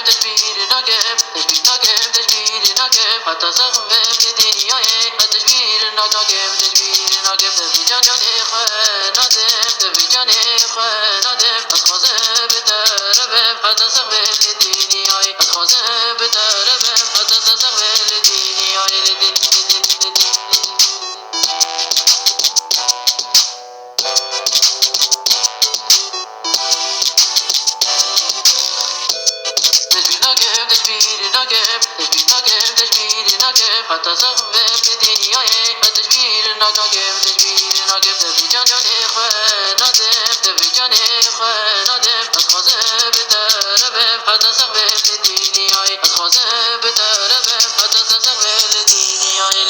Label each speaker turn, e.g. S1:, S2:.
S1: تجبیر ناکم حتی سخم لدنیای تجبیر ناکم تبی جان خواه نادم تبی جان خواه نادم از خوازه بتربم حتی سخم لدنیای از خوازه بتربم حتی سخم لدنیای تجبیر ناکم حتی سخم لدنیای تجبیر ناکم تبی جان خواه نادم تبی جان خواه نادم از خوازه بتربم حتی سخم لدنیای از خوازه بتربم حتی سخم لدنیای